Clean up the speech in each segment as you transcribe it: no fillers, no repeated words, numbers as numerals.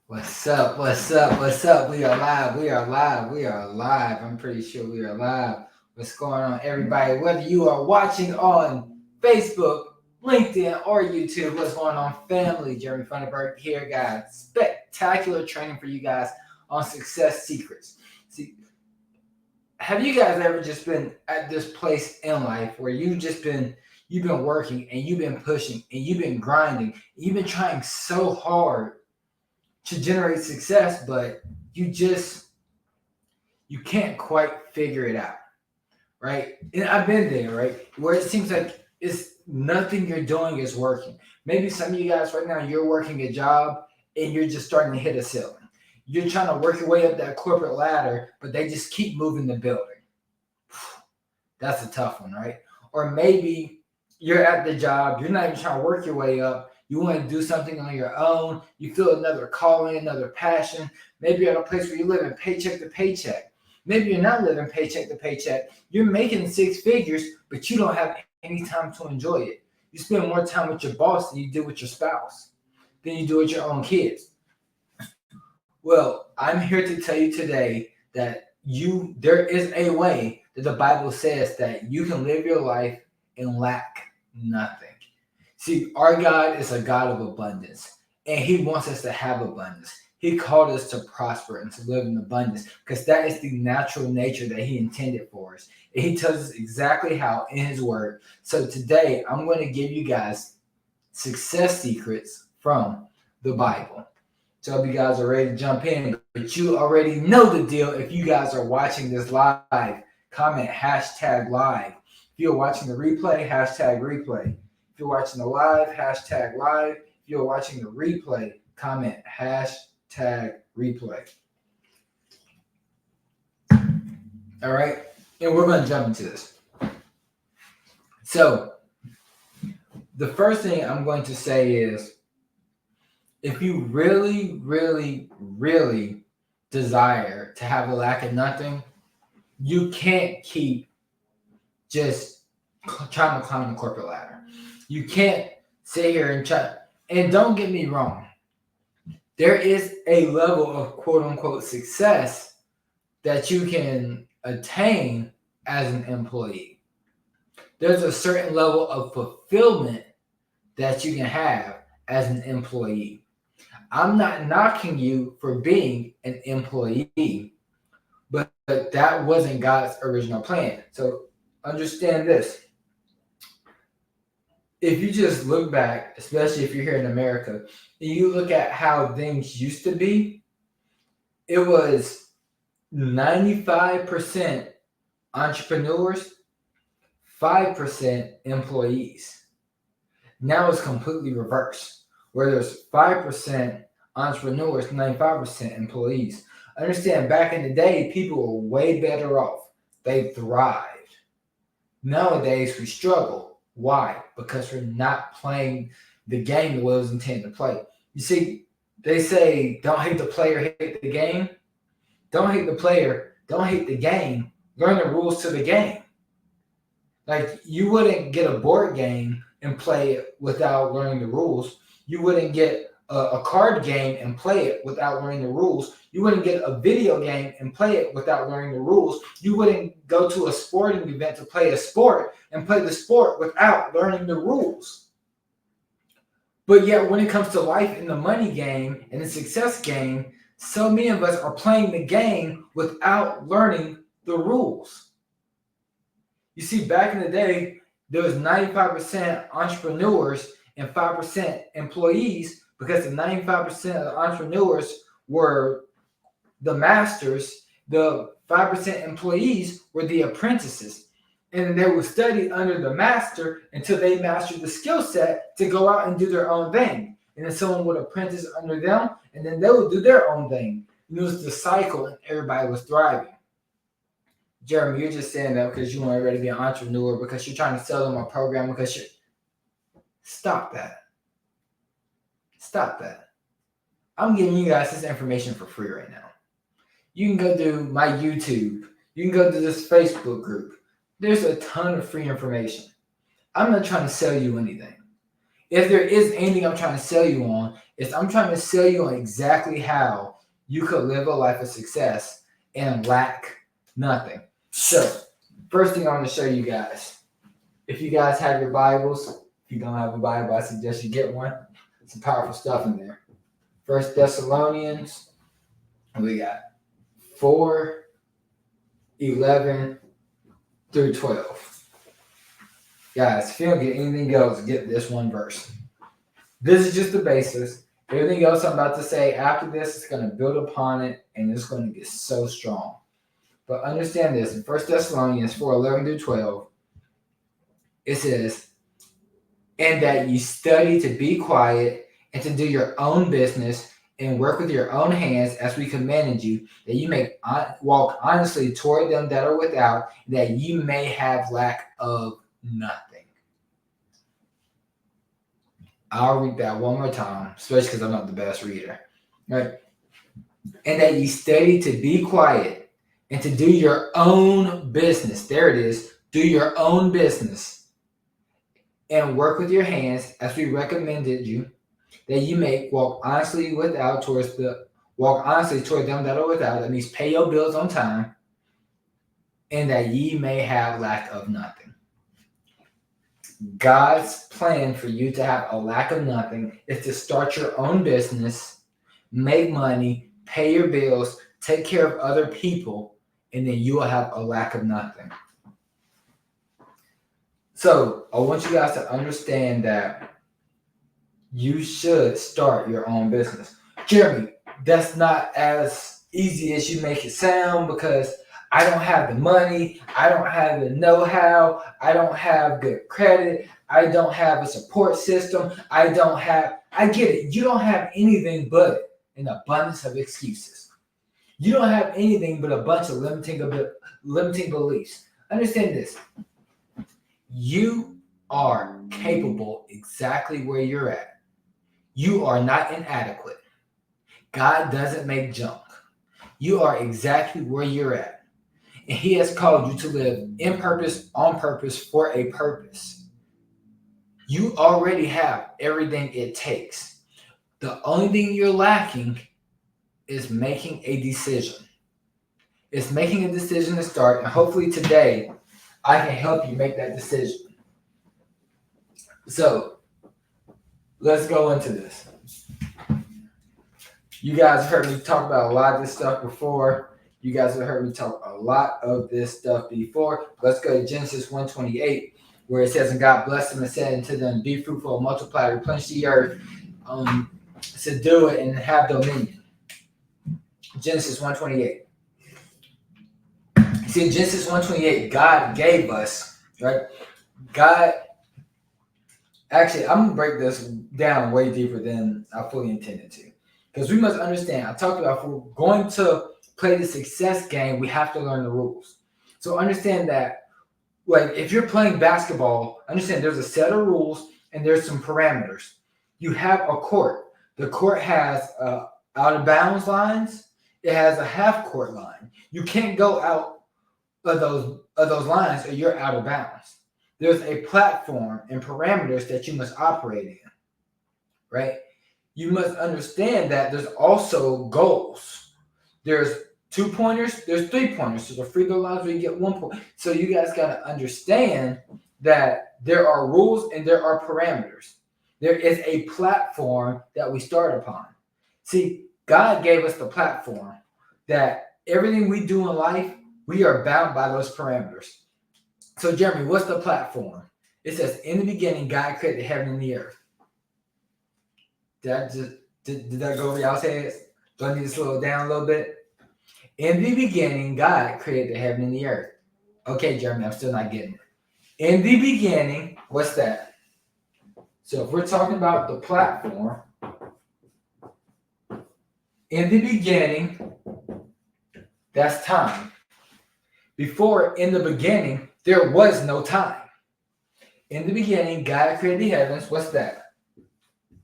What's up? What's up? What's up? We are live. We are live. We are live. I'm pretty sure we are live. What's going on, everybody? Whether you are watching on Facebook, LinkedIn, or YouTube, what's going on, family? Jeremy Funderburg here, guys. Spectacular training for you guys on success secrets. See, have you guys ever just been at this place in life where you've been working and you've been pushing and you've been grinding, you've been trying so hard to generate success, but you can't quite figure it out, right? And I've been there, right? Where it seems like it's nothing you're doing is working. Maybe some of you guys right now, you're working a job and you're just starting to hit a ceiling. You're trying to work your way up that corporate ladder, but they just keep moving the building. That's a tough one, right? Or maybe you're at the job, you're not even trying to work your way up. You want to do something on your own. You feel another calling, another passion. Maybe you're at a place where you live in paycheck to paycheck. Maybe you're not living paycheck to paycheck. You're making six figures, but you don't have any time to enjoy it. You spend more time with your boss than you do with your spouse, than you do with your own kids. Well, I'm here to tell you today that there is a way that the Bible says that you can live your life and lack nothing. See, our God is a God of abundance, and He wants us to have abundance. He called us to prosper and to live in abundance because that is the natural nature that He intended for us. And He tells us exactly how in His Word. So today, I'm going to give you guys success secrets from the Bible. So if you guys are ready to jump in, but you already know the deal. If you guys are watching this live, comment #live. If you're watching the replay, #replay. If you're watching the live, #live. If you're watching the replay, comment #replay. All right, and we're going to jump into this. So the first thing I'm going to say is, if you really, really, really desire to have a lack of nothing, you can't keep just trying to climb the corporate ladder. You can't sit here and try. And don't get me wrong, there is a level of quote unquote success that you can attain as an employee. There's a certain level of fulfillment that you can have as an employee. I'm not knocking you for being an employee, but that wasn't God's original plan. So understand this. If you just look back, especially if you're here in America, and you look at how things used to be, it was 95% entrepreneurs, 5% employees. Now it's completely reversed, where there's 5% entrepreneurs, 95% employees. Understand, back in the day, people were way better off. They thrived. Nowadays, we struggle. Why? Because we're not playing the game the way it was intended to play. You see, they say, don't hate the player, hate the game. Don't hate the player, don't hate the game. Learn the rules to the game. Like, you wouldn't get a board game and play it without learning the rules. You wouldn't get a card game and play it without learning the rules. You wouldn't get a video game and play it without learning the rules. You wouldn't go to a sporting event to play a sport and play the sport without learning the rules. But yet, when it comes to life in the money game and the success game, so many of us are playing the game without learning the rules. You see, back in the day, there was 95% entrepreneurs and 5% employees, because the 95% of the entrepreneurs were the masters, the 5% employees were the apprentices. And they would study under the master until they mastered the skill set to go out and do their own thing. And then someone would apprentice under them, and then they would do their own thing. And it was the cycle, and everybody was thriving. Jeremy, you're just saying that because you want everybody to be an entrepreneur, because you're trying to sell them a program, because you're... Stop that. Stop that. I'm giving you guys this information for free right now. You can go to my YouTube. You can go to this Facebook group. There's a ton of free information. I'm not trying to sell you anything. If there is anything I'm trying to sell you on, is I'm trying to sell you on exactly how you could live a life of success and lack nothing. So, first thing I want to show you guys, if you guys have your Bibles, if you don't have a Bible, I suggest you get one. Some powerful stuff in there. First Thessalonians, we got 4:11 through 12. Guys, if you don't get anything else, get this one verse. This is just the basis. Everything else I'm about to say after this is going to build upon it, and it's going to get so strong. But understand this, in 1 Thessalonians 4:11 through 12, it says, and that ye study to be quiet and to do your own business and work with your own hands as we commanded you, that you may walk honestly toward them that are without, that you may have lack of nothing. I'll read that one more time, especially because I'm not the best reader. Right? And that ye study to be quiet and to do your own business. There it is. Do your own business and work with your hands as we recommended you, that you may walk honestly toward them that are without. That means pay your bills on time, and that ye may have lack of nothing. God's plan for you to have a lack of nothing is to start your own business, make money, pay your bills, take care of other people, and then you will have a lack of nothing. So I want you guys to understand that you should start your own business. Jeremy, that's not as easy as you make it sound, because I don't have the money, I don't have the know-how, I don't have good credit, I don't have a support system, I get it. You don't have anything but an abundance of excuses. You don't have anything but a bunch of limiting beliefs. Understand this. You are capable exactly where you're at. You are not inadequate. God doesn't make junk. You are exactly where you're at. And He has called you to live in purpose, on purpose, for a purpose. You already have everything it takes. The only thing you're lacking is making a decision. It's making a decision to start, and hopefully today I can help you make that decision. So, let's go into this. You guys heard me talk about a lot of this stuff before. You guys have heard me talk a lot of this stuff before. Let's go to Genesis 1:28, where it says, and God blessed them and said unto them, be fruitful and multiply, replenish the earth, subdue it, and have dominion. Genesis 1:28. See, in Genesis 1:28, God gave us, right? Actually, I'm going to break this down way deeper than I fully intended to. Because we must understand, I talked about, if we're going to play the success game, we have to learn the rules. So understand that, like, if you're playing basketball, understand there's a set of rules and there's some parameters. You have a court. The court has out of bounds lines. It has a half court line. You can't go out of those lines or you're out of bounds. There's a platform and parameters that you must operate in, right? You must understand that there's also goals. There's 2-pointers, there's 3-pointers. So the free throw lines where you get 1 point. So you guys got to understand that there are rules and there are parameters. There is a platform that we start upon. See, God gave us the platform that everything we do in life, we are bound by those parameters. So Jeremy, what's the platform? It says, in the beginning, God created heaven and the earth. Did that go over y'all's heads? Do I need to slow it down a little bit? In the beginning, God created the heaven and the earth. Okay, Jeremy, I'm still not getting it. In the beginning, what's that? So if we're talking about the platform, in the beginning, that's time. Before, in the beginning, there was no time. In the beginning, God created the heavens. What's that?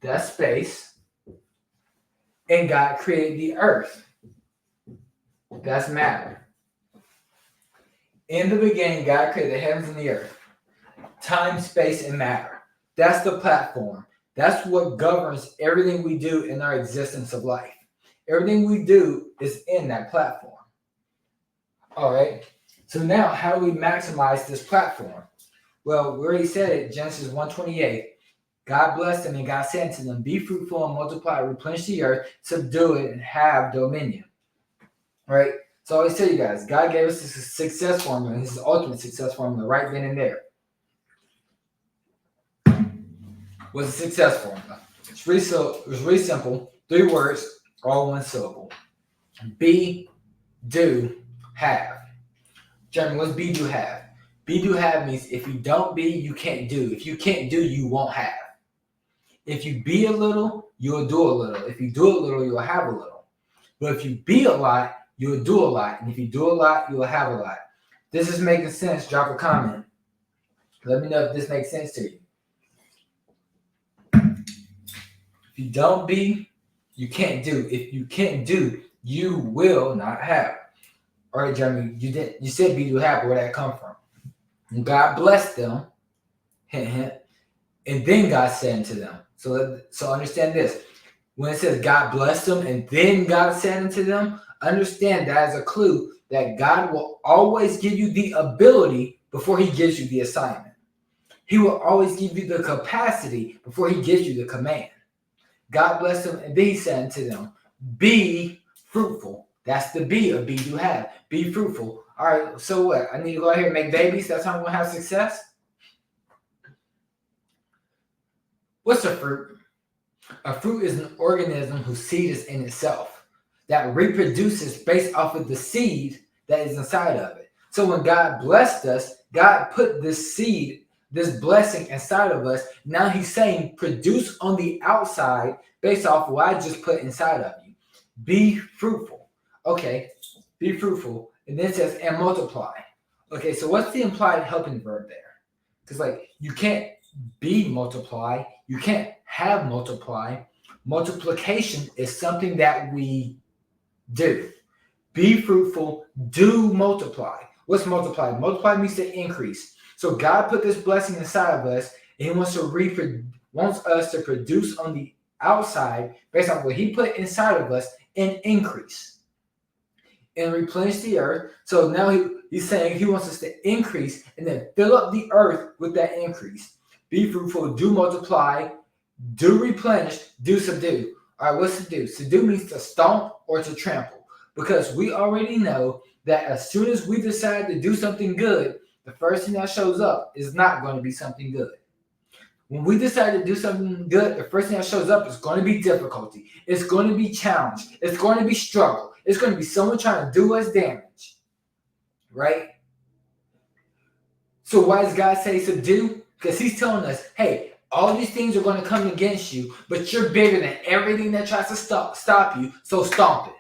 That's space. And God created the earth. That's matter. In the beginning, God created the heavens and the earth. Time, space, and matter. That's the platform. That's what governs everything we do in our existence of life. Everything we do is in that platform. All right. So now, how do we maximize this platform? Well, we already said it, Genesis 1:28. God blessed them and God said to them, be fruitful and multiply, replenish the earth, subdue it, and have dominion. Right? So I always tell you guys, God gave us this success formula, his ultimate success formula, right then and there. What's a success formula? It was really simple. 3 words, all one syllable. Be, do, have. Jeremy, what's be, do, have? Be, do, have means if you don't be, you can't do. If you can't do, you won't have. If you be a little, you'll do a little. If you do a little, you'll have a little. But if you be a lot, you'll do a lot. And if you do a lot, you'll have a lot. This is making sense. Drop a comment. Let me know if this makes sense to you. If you don't be, you can't do. If you can't do, you will not have. All right, Jeremy, you said be, do, have. Where did that come from? And God blessed them, hint, hint, and then God said unto them. So understand this. When it says God blessed them and then God said unto them, understand that as a clue that God will always give you the ability before he gives you the assignment. He will always give you the capacity before he gives you the command. God blessed them and then he said unto them, be fruitful. That's the be of be, do, have. Be fruitful. All right, so what? I need to go out here and make babies? That's how I'm going to have success? What's a fruit? A fruit is an organism whose seed is in itself that reproduces based off of the seed that is inside of it. So when God blessed us, God put this seed, this blessing inside of us. Now he's saying produce on the outside based off what I just put inside of you. Be fruitful. Okay, be fruitful. And then it says, and multiply. Okay, so what's the implied helping verb there? Because like you can't be multiply, you can't have multiply. Multiplication is something that we do. Be fruitful, do multiply. What's multiply? Multiply means to increase. So God put this blessing inside of us, and he wants us to produce on the outside based on what he put inside of us and increase. And replenish the earth. So now he's saying he wants us to increase and then fill up the earth with that increase. Be fruitful, do multiply, do replenish, do subdue. All right, what's subdue? Subdue means to stomp or to trample. Because we already know that as soon as we decide to do something good, the first thing that shows up is not going to be something good. When we decide to do something good, the first thing that shows up is going to be difficulty. It's going to be challenge. It's going to be struggle. It's going to be someone trying to do us damage. Right? So why does God say subdue? Because he's telling us, hey, all these things are going to come against you, but you're bigger than everything that tries to stop you, so stomp it.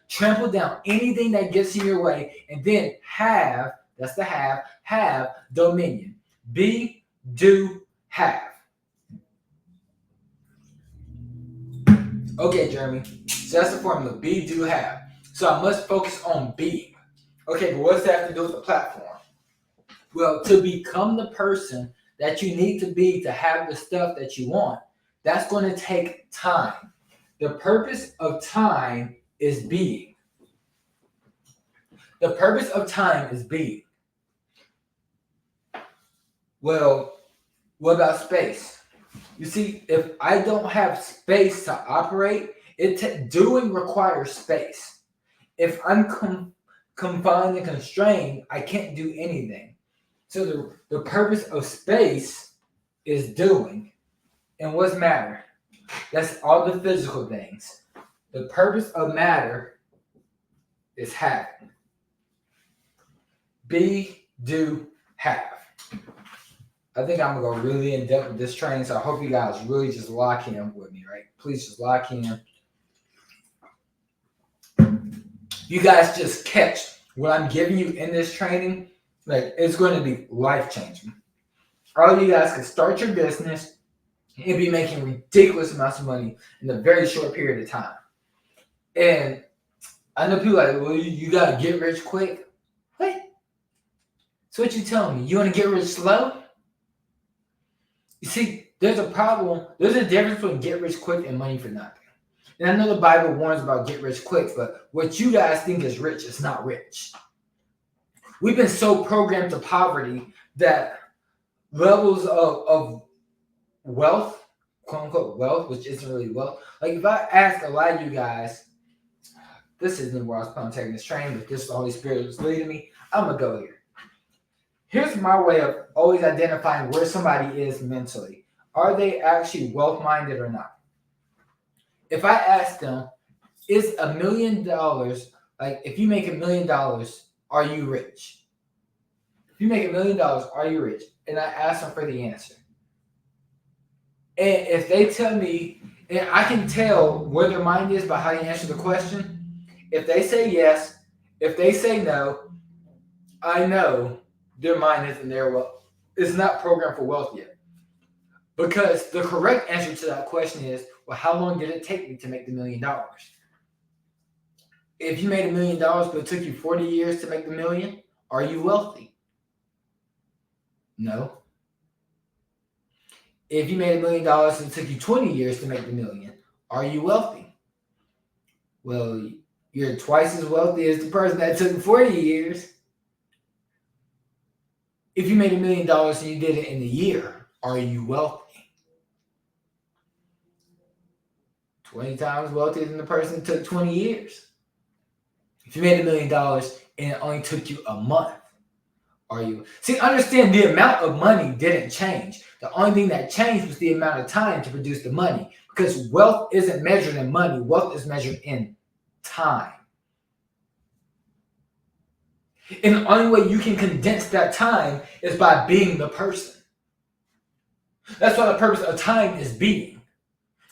Trample down anything that gets in your way, and then have, that's the have dominion. Be, do, have. Okay, Jeremy, so that's the formula, be, do, have. So I must focus on being. Okay, but what does that have to do with the platform? Well, to become the person that you need to be to have the stuff that you want, that's going to take time. The purpose of time is being. The purpose of time is being. Well, what about space? You see, if I don't have space to operate, doing requires space. If I'm confined and constrained, I can't do anything. So the purpose of space is doing. And what's matter? That's all the physical things. The purpose of matter is having. Be, do, have. I think I'm going to go really in depth with this training, so I hope you guys really just lock in with me, right? Please just lock in. You guys just catch what I'm giving you in this training, like it's going to be life-changing. All of you guys can start your business and be making ridiculous amounts of money in a very short period of time. And I know people are like, well, you got to get rich quick. What? So what you telling me? You want to get rich slow? You see, There's a problem. There's a difference between get rich quick and money for nothing. And I know the Bible warns about get rich quick, but what you guys think is rich is not rich. We've been so programmed to poverty that levels of wealth, quote unquote wealth, which isn't really wealth. Like if I ask a lot of you guys, this isn't where I was planning on taking this train, but this the Holy Spirit was leading me. I'm gonna go here. Here's my way of always identifying where somebody is mentally. Are they actually wealth-minded or not? If I ask them, is $1 million, like if you make $1 million, are you rich? If you make $1 million, are you rich? And I ask them for the answer. And if they tell me, and I can tell where their mind is by how you answer the question. If they say yes, if they say no, I know their mind isn't there. Well, it's not programmed for wealth yet. Because the correct answer to that question is, well, how long did it take me to make the $1 million? If you made $1 million, but it took you 40 years to make the million, are you wealthy? No. If you made $1 million and it took you 20 years to make the million, are you wealthy? Well, you're twice as wealthy as the person that took 40 years. If you made $1 million and you did it in a year, are you wealthy? 20 times wealthier than the person that took 20 years. If you made $1 million and it only took you a month, are you? See, understand the amount of money didn't change. The only thing that changed was the amount of time to produce the money. Because wealth isn't measured in money. Wealth is measured in time. And the only way you can condense that time is by being the person. That's why the purpose of time is being.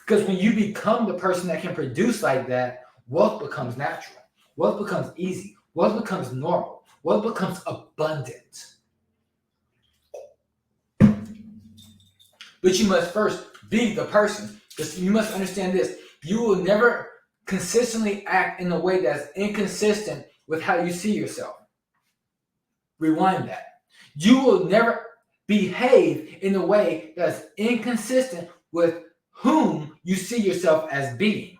Because when you become the person that can produce like that, wealth becomes natural. Wealth becomes easy. Wealth becomes normal. Wealth becomes abundant. But you must first be the person. Because you must understand this. You will never consistently act in a way that's inconsistent with how you see yourself. Rewind that. You will never behave in a way that's inconsistent with whom you see yourself as being.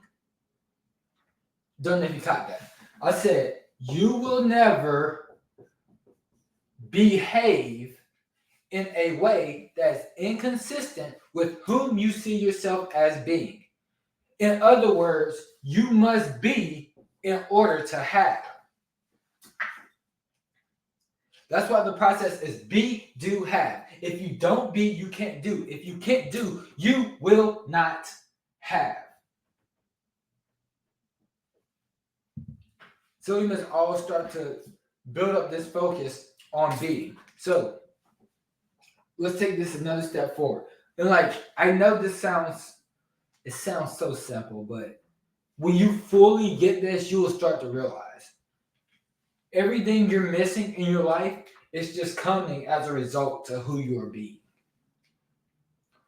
Don't know if you caught that. I said, you will never behave in a way that's inconsistent with whom you see yourself as being. In other words, you must be in order to have. That's why the process is be, do, have. If you don't be, you can't do. If you can't do, you will not have. So we must all start to build up this focus on being. So let's take this another step forward. And like, I know it sounds so simple, but when you fully get this, you will start to realize everything you're missing in your life is just coming as a result to who you are being.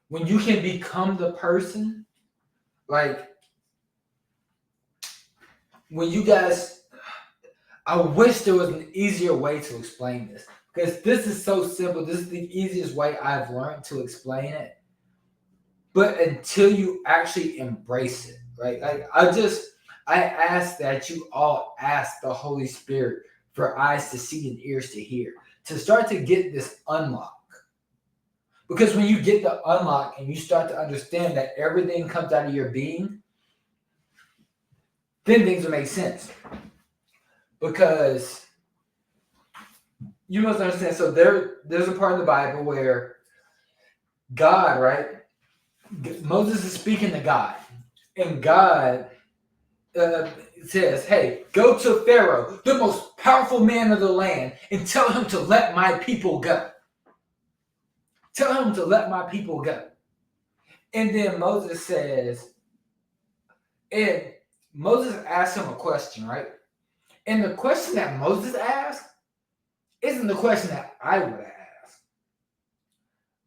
When you can become the person, like when you guys, I wish there was an easier way to explain this because this is so simple. This is the easiest way I've learned to explain it. But until you actually embrace it, right? I ask that you all ask the Holy Spirit for eyes to see and ears to hear, to start to get this unlock. Because when you get the unlock and you start to understand that everything comes out of your being, then things will make sense. Because you must understand, so there's a part of the Bible where God, right? Moses is speaking to God, and God says, hey, go to Pharaoh, the most powerful man of the land, and tell him to let my people go. Tell him to let my people go. And then Moses says, and Moses asks him a question, right? And the question that Moses asked isn't the question that I would have asked.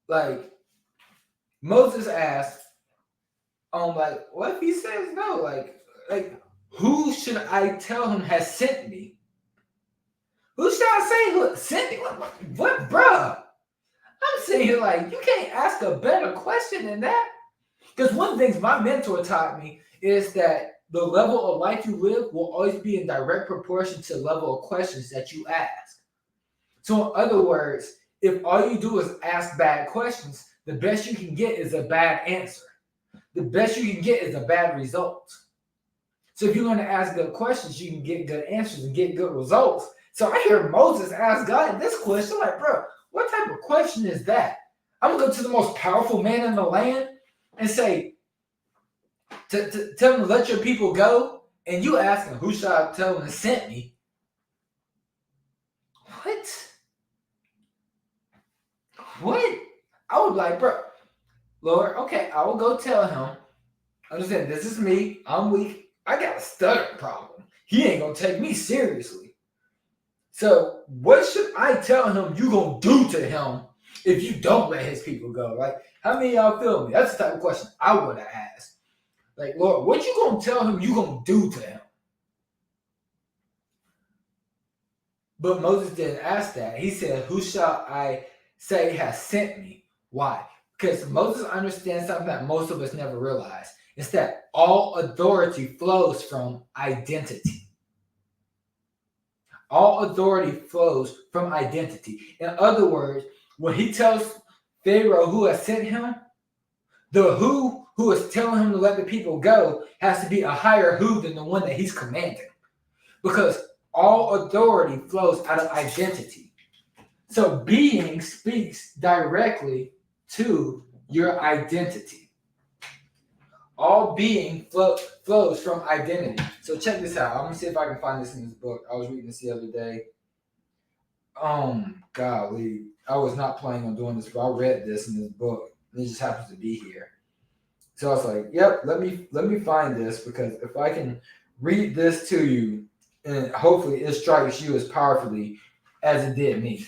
Like, Moses asked, like, what if he says no? Like, who should I tell him has sent me? Who should I say who sent me? What bruh? I'm sitting here like, you can't ask a better question than that. Because one of the things my mentor taught me is that the level of life you live will always be in direct proportion to the level of questions that you ask. So, in other words, if all you do is ask bad questions, the best you can get is a bad answer. The best you can get is a bad result. So, if you learn to ask good questions, you can get good answers and get good results. So, I hear Moses ask God this question, like, bro, what type of question is that? I'm gonna go to the most powerful man in the land and say, to tell him to let your people go, and you ask him, who should I tell him to sent me? What? What? I would be like, bro, Lord, okay, I will go tell him. Understand, this is me. I'm weak. I got a stuttering problem. He ain't gonna take me seriously. So what should I tell him you gonna do to him if you don't let his people go? Like, how many of y'all feel me? That's the type of question I would have asked. Like, Lord, what you gonna tell him you gonna do to him? But Moses didn't ask that. He said, who shall I say has sent me? Why? Because Moses understands something that most of us never realize. It's that all authority flows from identity. All authority flows from identity. In other words, when he tells Pharaoh who has sent him, the who is telling him to let the people go has to be a higher who than the one that he's commanding. Because all authority flows out of identity. So being speaks directly to your identity. All being flows from identity. So check this out. I'm going to see if I can find this in this book. I was reading this the other day. Golly. I was not planning on doing this, but I read this in this book. And it just happens to be here. So I was like, yep, let me find this, because if I can read this to you, and hopefully it strikes you as powerfully as it did me.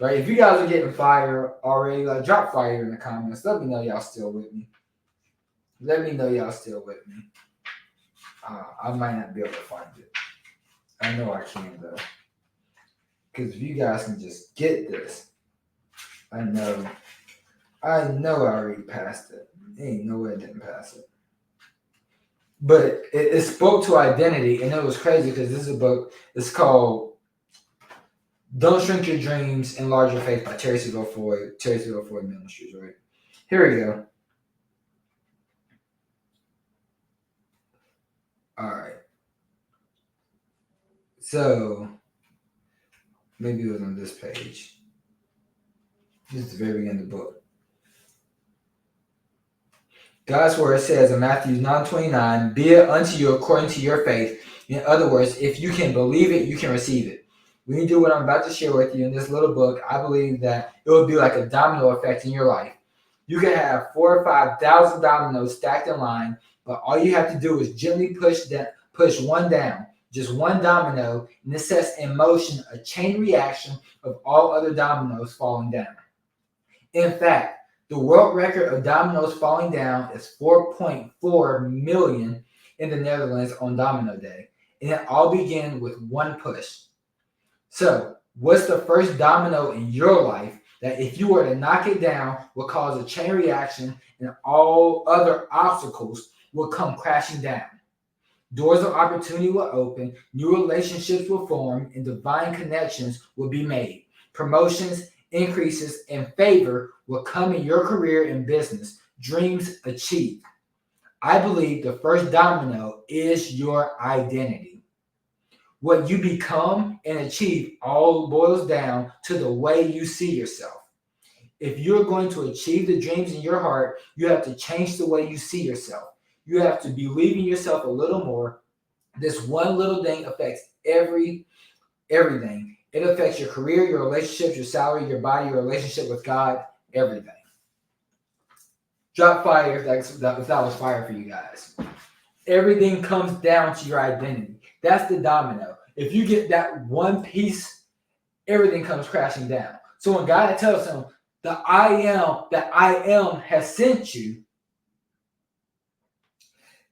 Right? If you guys are getting fire already, like, drop fire in the comments. Let me know y'all still with me. Let me know y'all still with me. I might not be able to find it. I know I can, though. Because if you guys can just get this, I know I already passed it. Ain't no way I didn't pass it. But it spoke to identity, and it was crazy because this is a book. It's called Don't Shrink Your Dreams, Enlarge Your Faith by Terry Segal Ford Ministries, right? Here we go. All right. So maybe it was on this page. This is the very beginning of the book. God's word says in Matthew 9:29, be it unto you according to your faith. In other words, if you can believe it, you can receive it. When you do what I'm about to share with you in this little book, I believe that it will be like a domino effect in your life. You can have 4,000 or 5,000 dominoes stacked in line, but all you have to do is gently push one down, just one domino, and this sets in motion a chain reaction of all other dominoes falling down. In fact, the world record of dominoes falling down is 4.4 million in the Netherlands on Domino Day, and it all began with one push. So, what's the first domino in your life that if you were to knock it down will cause a chain reaction and all other obstacles will come crashing down? Doors of opportunity will open, new relationships will form, and divine connections will be made. Promotions, increases, and favor will come in your career and business. Dreams achieved. I believe the first domino is your identity. What you become and achieve all boils down to the way you see yourself. If you're going to achieve the dreams in your heart, you have to change the way you see yourself. You have to believe in yourself a little more. This one little thing affects everything. It affects your career, your relationships, your salary, your body, your relationship with God, everything. Drop fire if that was fire for you guys. Everything comes down to your identity. That's the domino. If you get that one piece, everything comes crashing down. So when God tells him, that I am has sent you,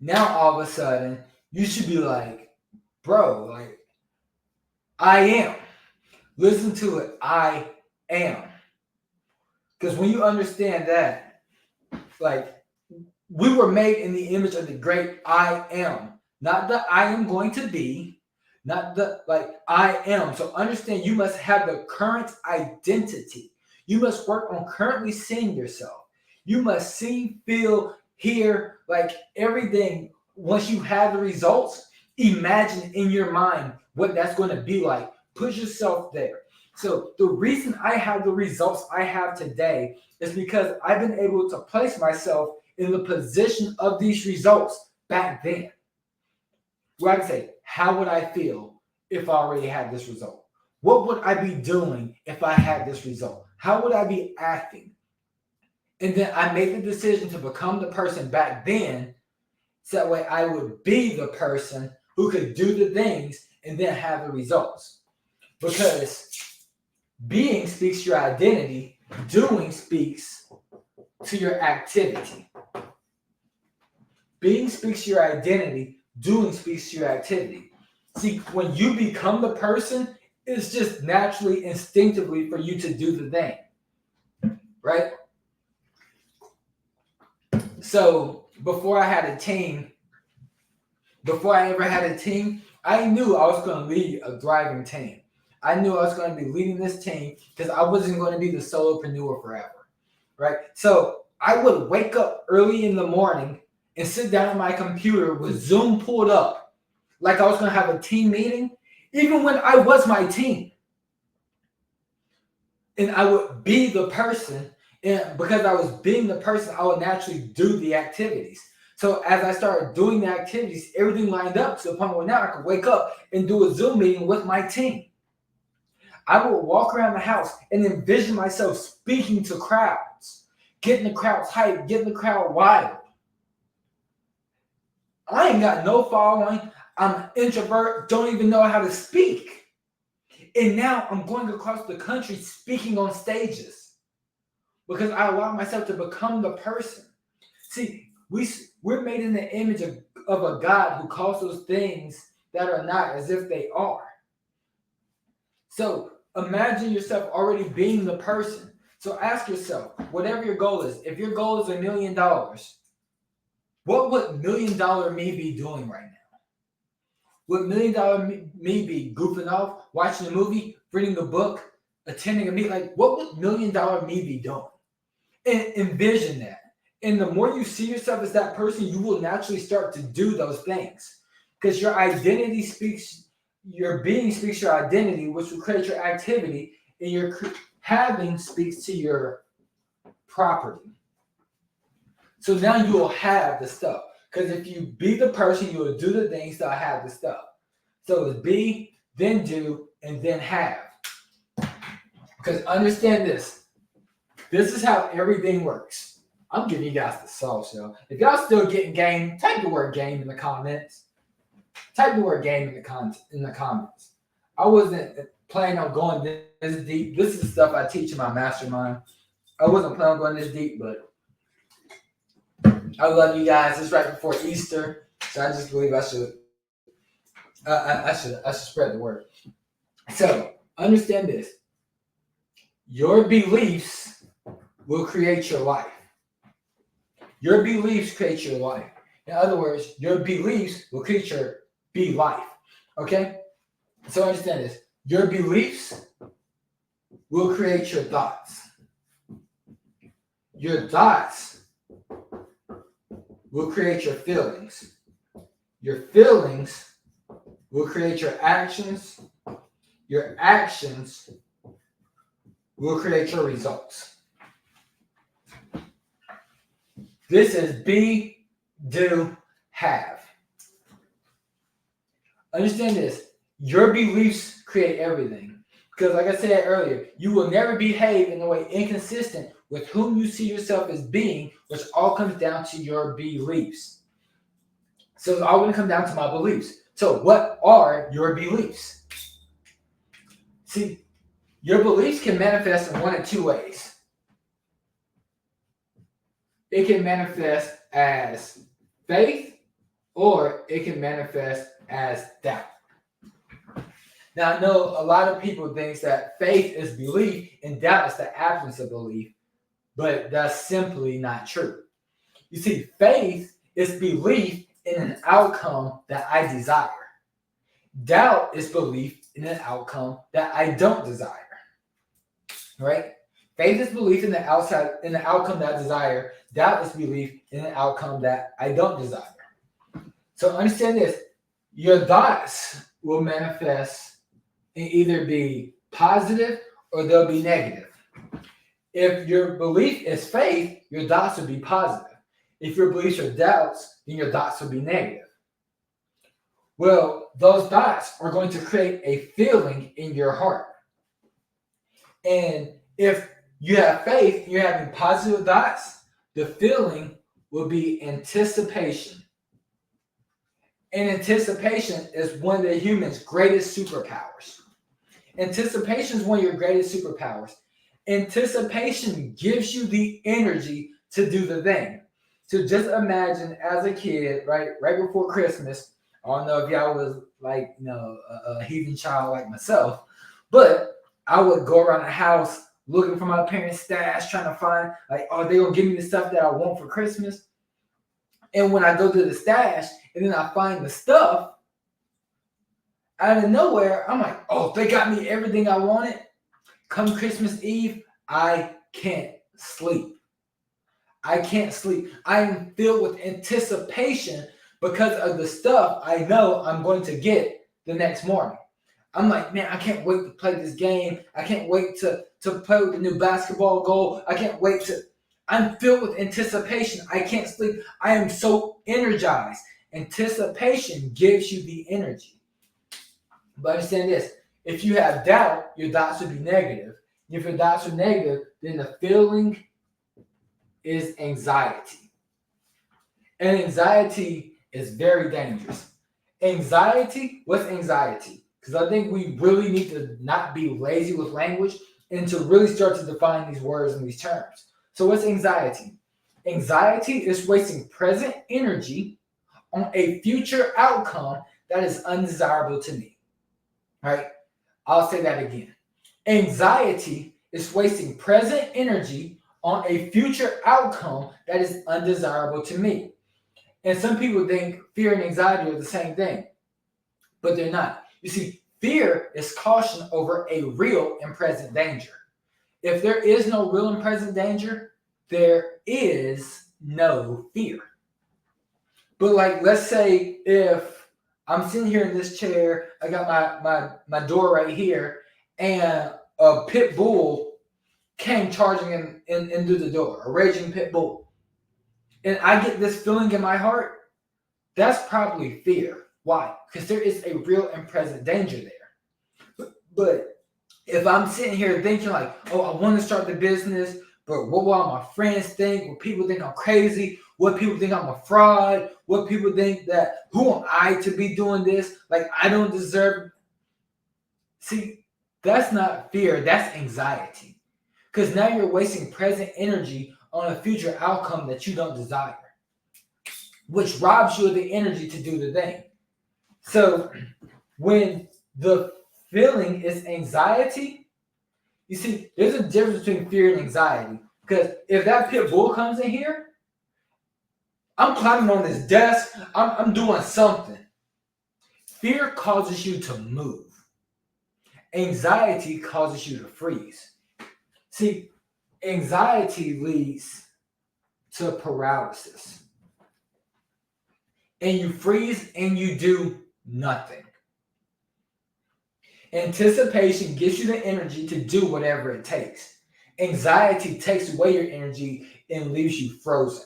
now all of a sudden, you should be like, bro, like, I am. Listen to it. I am. Because when you understand that, like, we were made in the image of the great I am, not the I am going to be, not the I am. So understand you must have the current identity. You must work on currently seeing yourself. You must see, feel, hear, everything. Once you have the results, imagine in your mind what that's going to be like. Put yourself there. So the reason I have the results I have today is because I've been able to place myself in the position of these results back then. Where I can say, how would I feel if I already had this result? What would I be doing if I had this result? How would I be acting? And then I made the decision to become the person back then, so that way I would be the person who could do the things and then have the results. Because being speaks your identity, doing speaks to your activity. Being speaks your identity, doing speaks to your activity. See, when you become the person, it's just naturally, instinctively for you to do the thing, right? So before I had a team, before I ever had a team, I knew I was going to lead a thriving team. I knew I was going to be leading this team because I wasn't going to be the solopreneur forever, right? So I would wake up early in the morning and sit down at my computer with Zoom pulled up like I was going to have a team meeting, even when I was my team. And I would be the person, and because I was being the person, I would naturally do the activities. So as I started doing the activities, everything lined up to the point where now I could wake up and do a Zoom meeting with my team. I would walk around the house and envision myself speaking to crowds, getting the crowds hyped, getting the crowd wild. I ain't got no following. I'm an introvert, don't even know how to speak. And now I'm going across the country speaking on stages because I allow myself to become the person. See, we're made in the image of a God who calls those things that are not as if they are. So imagine yourself already being the person. So ask yourself, whatever your goal is, if your goal is $1 million, what would $1 million me be doing right now? Would $1 million me be goofing off, watching a movie, reading a book, attending a meeting? What would $1 million me be doing? And envision that. And the more you see yourself as that person, you will naturally start to do those things. Because your identity speaks, your being speaks your identity, which will create your activity, and your having speaks to your property. So now you will have the stuff. Because if you be the person, you will do the things that have the stuff. So it's be, then do, and then have. Because understand this. This is how everything works. I'm giving you guys the sauce, yo. If y'all still getting game, type the word game in the comments. Type the word game in the comments. I wasn't planning on going this deep. This is stuff I teach in my mastermind. I wasn't planning on going this deep, but I love you guys. It's right before Easter, so I just believe I should spread the word. So understand this: your beliefs will create your life. Your beliefs create your life. In other words, your beliefs will create your be life. Okay? So understand this: your beliefs will create your thoughts. Your thoughts will create your feelings. Your feelings will create your actions. Your actions will create your results. This is be, do, have. Understand this. Your beliefs create everything. Because like I said earlier, you will never behave in a way inconsistent with whom you see yourself as being, which all comes down to your beliefs. So it's all going to come down to my beliefs. So what are your beliefs? See, your beliefs can manifest in one of two ways. It can manifest as faith, or it can manifest as doubt. Now, I know a lot of people think that faith is belief and doubt is the absence of belief. but that's simply not true. You see, faith is belief in an outcome that I desire. Doubt is belief in an outcome that I don't desire. Right? Faith is belief in the outcome that I desire. Doubt is belief in an outcome that I don't desire. So understand this: your thoughts will manifest and either be positive or they'll be negative. If your belief is faith, your thoughts will be positive. If your beliefs are doubts, then your thoughts will be negative. Well, those thoughts are going to create a feeling in your heart. And if you have faith and you're having positive thoughts, the feeling will be anticipation. And anticipation is one of the human's greatest superpowers. Anticipation is one of your greatest superpowers. Anticipation gives you the energy to do the thing. So just imagine as a kid, right before Christmas, I don't know if y'all was like, a heathen child like myself, but I would go around the house looking for my parents' stash, trying to find, like, are they going to give me the stuff that I want for Christmas? And when I go to the stash and then I find the stuff, out of nowhere, I'm like, oh, they got me everything I wanted. Come Christmas Eve, I can't sleep. I can't sleep. I am filled with anticipation because of the stuff I know I'm going to get the next morning. I'm like, man, I can't wait to play this game. I can't wait to play with the new basketball goal. I'm filled with anticipation. I can't sleep. I am so energized. Anticipation gives you the energy. But understand this: if you have doubt, your thoughts will be negative. If your thoughts are negative, then the feeling is anxiety. And anxiety is very dangerous. What's anxiety? Because I think we really need to not be lazy with language and to really start to define these words and these terms. So what's anxiety? Anxiety is wasting present energy on a future outcome that is undesirable to me. All right? I'll say that again. Anxiety is wasting present energy on a future outcome that is undesirable to me. And some people think fear and anxiety are the same thing, but they're not. You see, fear is caution over a real and present danger. If there is no real and present danger, there is no fear. But like, let's say if I'm sitting here in this chair, I got my door right here, and a pit bull came charging in through the door, a raging pit bull. And I get this feeling in my heart, that's probably fear. Why? Because there is a real and present danger there. But if I'm sitting here thinking like, oh, I want to start the business, but what will all my friends think? What people think I'm crazy? What people think I'm a fraud? What people think that, who am I to be doing this? Like, I don't deserve. See, that's not fear, that's anxiety. Because now you're wasting present energy on a future outcome that you don't desire, which robs you of the energy to do the thing. So when the feeling is anxiety, you see, there's a difference between fear and anxiety. Because if that pit bull comes in here, I'm climbing on this desk, I'm doing something. Fear causes you to move. Anxiety causes you to freeze. See, anxiety leads to paralysis. And you freeze and you do nothing. Anticipation gives you the energy to do whatever it takes. Anxiety takes away your energy and leaves you frozen.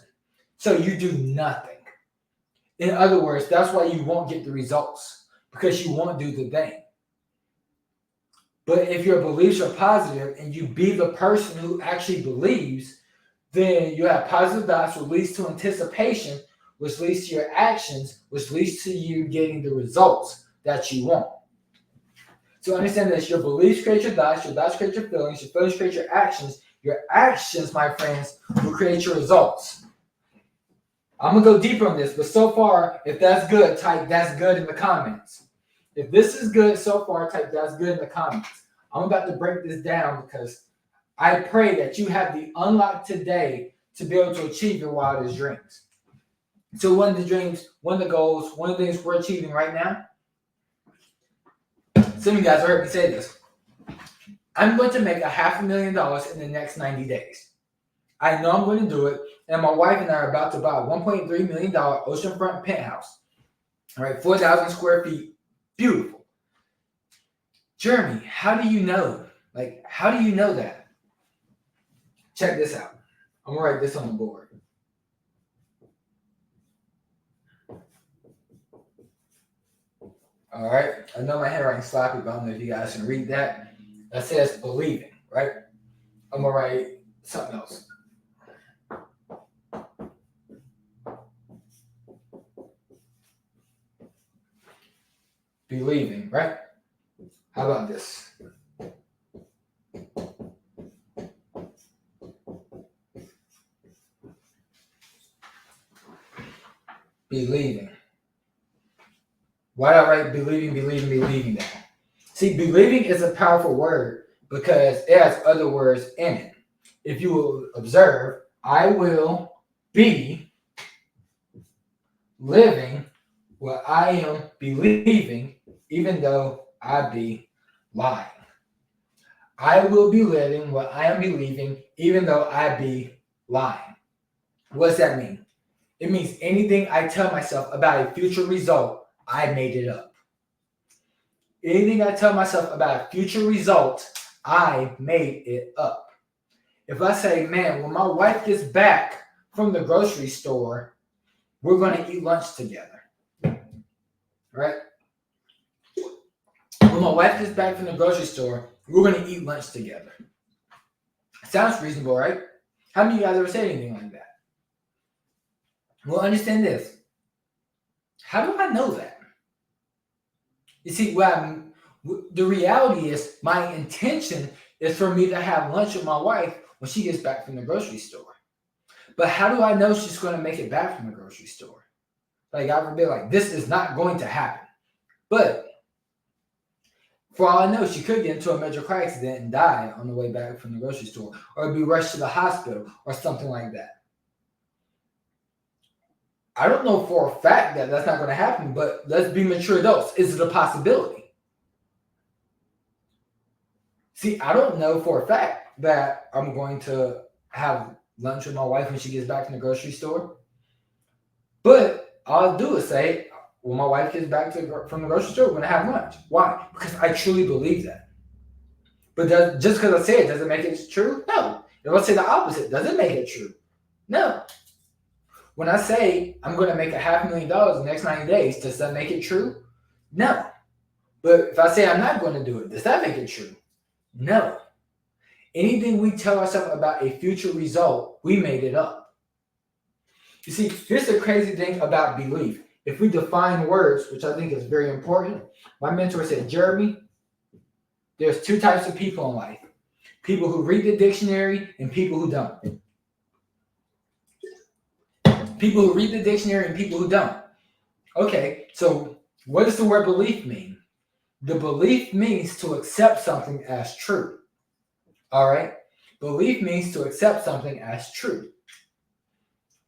So you do nothing. In other words, that's why you won't get the results, because you won't do the thing. But if your beliefs are positive and you be the person who actually believes, then you have positive thoughts, which leads to anticipation, which leads to your actions, which leads to you getting the results that you want. So understand this: your beliefs create your thoughts create your feelings create your actions, my friends, will create your results. I'm going to go deeper on this, but so far, if that's good, type "that's good" in the comments. If this is good so far, type "that's good" in the comments. I'm about to break this down because I pray that you have the unlock today to be able to achieve your wildest dreams. So one of the dreams, one of the goals, one of the things we're achieving right now, some of you guys heard me say this. I'm going to make $500,000 in the next 90 days. I know I'm going to do it, and my wife and I are about to buy a $1.3 million oceanfront penthouse. All right, 4,000 square feet, beautiful. Jeremy, how do you know? How do you know that? Check this out. I'm going to write this on the board. All right, I know my handwriting's sloppy, but I don't know if you guys can read that. That says believing, right? I'm going to write something else. Believing, right? How about this? Believing. Why do I write believing that? See, believing is a powerful word because it has other words in it. If you will observe, I will be living what I am believing, even though I be lying. I will be living what I am believing, even though I be lying. What's that mean? It means anything I tell myself about a future result, I made it up. Anything I tell myself about a future result, I made it up. If I say, man, when my wife gets back from the grocery store, we're going to eat lunch together. Right? When my wife gets back from the grocery store, we're going to eat lunch together. Sounds reasonable, right? How many of you guys ever said anything like that? Well, understand this. How do I know that? You see, the reality is my intention is for me to have lunch with my wife when she gets back from the grocery store. But how do I know she's going to make it back from the grocery store? I would be like, this is not going to happen. But for all I know, she could get into a major car accident and die on the way back from the grocery store, or be rushed to the hospital or something like that. I don't know for a fact that that's not going to happen, but let's be mature adults. Is it a possibility? See, I don't know for a fact that I'm going to have lunch with my wife when she gets back from the grocery store. But all I'll do is say, when my wife gets back from the grocery store, we're going to have lunch. Why? Because I truly believe that. But just because I say it, does it make it true? No. If I say the opposite, does it make it true? No. When I say I'm going to make $500,000 in the next 90 days, does that make it true? No. But if I say I'm not going to do it, does that make it true? No. Anything we tell ourselves about a future result, we made it up. You see, here's the crazy thing about belief. If we define words, which I think is very important, my mentor said, Jeremy, there's two types of people in life. People who read the dictionary and people who don't. People who read the dictionary and people who don't. Okay, so what does the word belief mean? The belief means to accept something as true. All right? Belief means to accept something as true.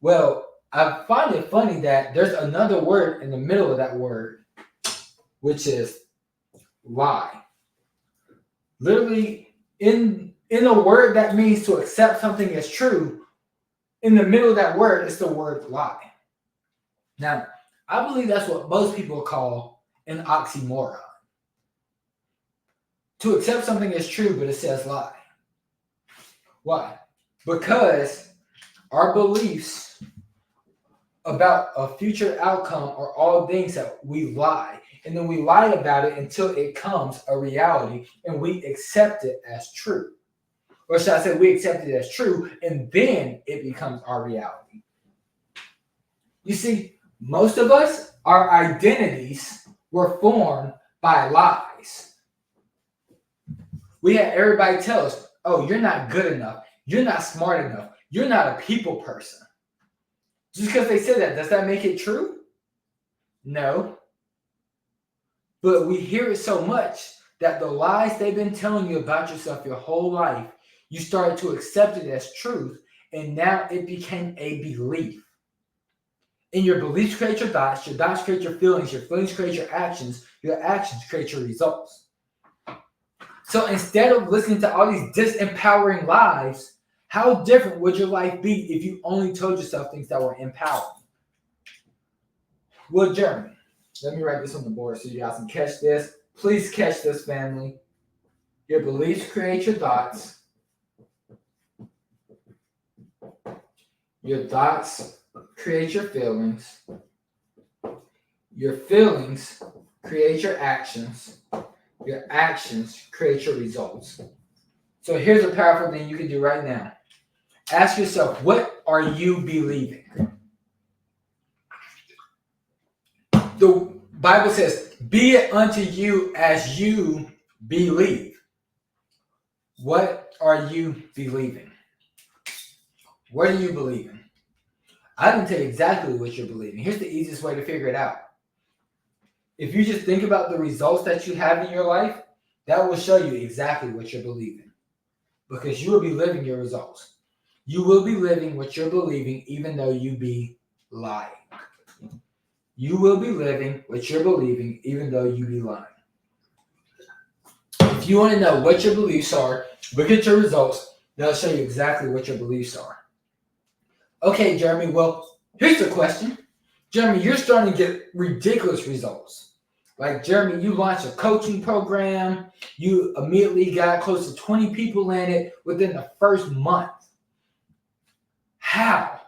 Well, I find it funny that there's another word in the middle of that word, which is lie. Literally, in a word that means to accept something as true, in the middle of that word is the word lie. Now, I believe that's what most people call an oxymoron. To accept something as true, but it says lie. Why? Because our beliefs about a future outcome are all things that we lie. And then we lie about it until it comes a reality and we accept it as true. Or should I say we accept it as true and then it becomes our reality. You see, most of us, our identities were formed by lies. We had everybody tell us, oh, you're not good enough. You're not smart enough. You're not a people person. Just because they said that, does that make it true? No. But we hear it so much that the lies they've been telling you about yourself your whole life, You started to accept it as truth, and now it became a belief. And your beliefs create your thoughts create your feelings create your actions create your results. So instead of listening to all these disempowering lies, how different would your life be if you only told yourself things that were empowering? Well, Jeremy, let me write this on the board so you guys can catch this. Please catch this, family. Your beliefs create your thoughts. Your thoughts create your feelings. Your feelings create your actions. Your actions create your results. So here's a powerful thing you can do right now. Ask yourself, what are you believing? The Bible says, be it unto you as you believe. What are you believing? What are you believing? I can tell you exactly what you're believing. Here's the easiest way to figure it out. If you just think about the results that you have in your life, that will show you exactly what you're believing. Because you will be living your results. You will be living what you're believing, even though you be lying. You will be living what you're believing, even though you be lying. If you want to know what your beliefs are, look at your results. They'll show you exactly what your beliefs are. Okay, Jeremy, well, here's the question. Jeremy, you're starting to get ridiculous results. Like, Jeremy, you launched a coaching program. You immediately got close to 20 people in it within the first month. How?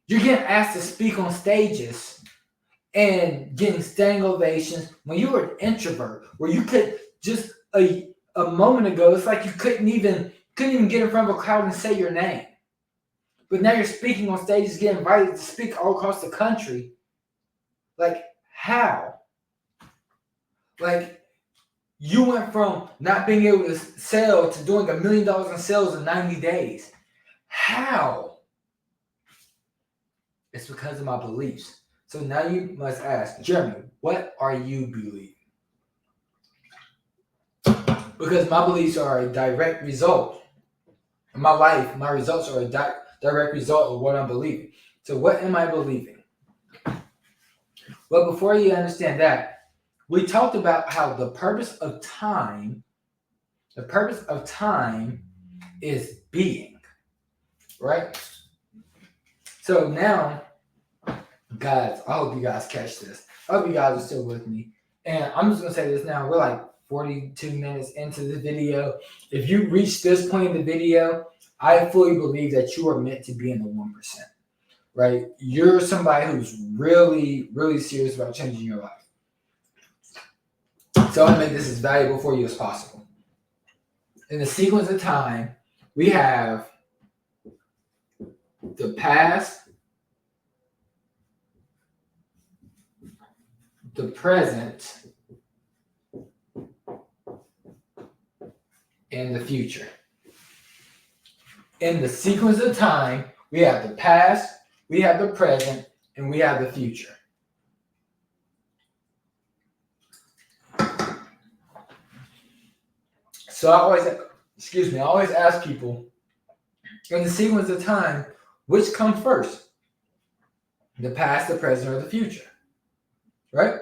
You're getting asked to speak on stages and getting standing ovations when you were an introvert, where you could just a moment ago, it's like you couldn't even get in front of a crowd and say your name. But now you're speaking on stages, getting invited to speak all across the country. Like, how? Like, you went from not being able to sell to doing $1 million in sales in 90 days. How? It's because of my beliefs. So now you must ask, Jeremy, what are you believing? Because my beliefs are a direct result. In my life, my results are a direct result of what I'm believing. So what am I believing? Well, before you understand that, we talked about how the purpose of time is being, right? So now, guys, I hope you guys catch this. I hope you guys are still with me. And I'm just going to say this now. We're like 42 minutes into the video. If you reach this point in the video, I fully believe that you are meant to be in the 1%, right? You're somebody who's really, really serious about changing your life. So I want to make this as valuable for you as possible. In the sequence of time, we have the past, the present, and the future. In the sequence of time, we have the past, we have the present, and we have the future. So I always ask people, in the sequence of time, which comes first? The past, the present, or the future? Right?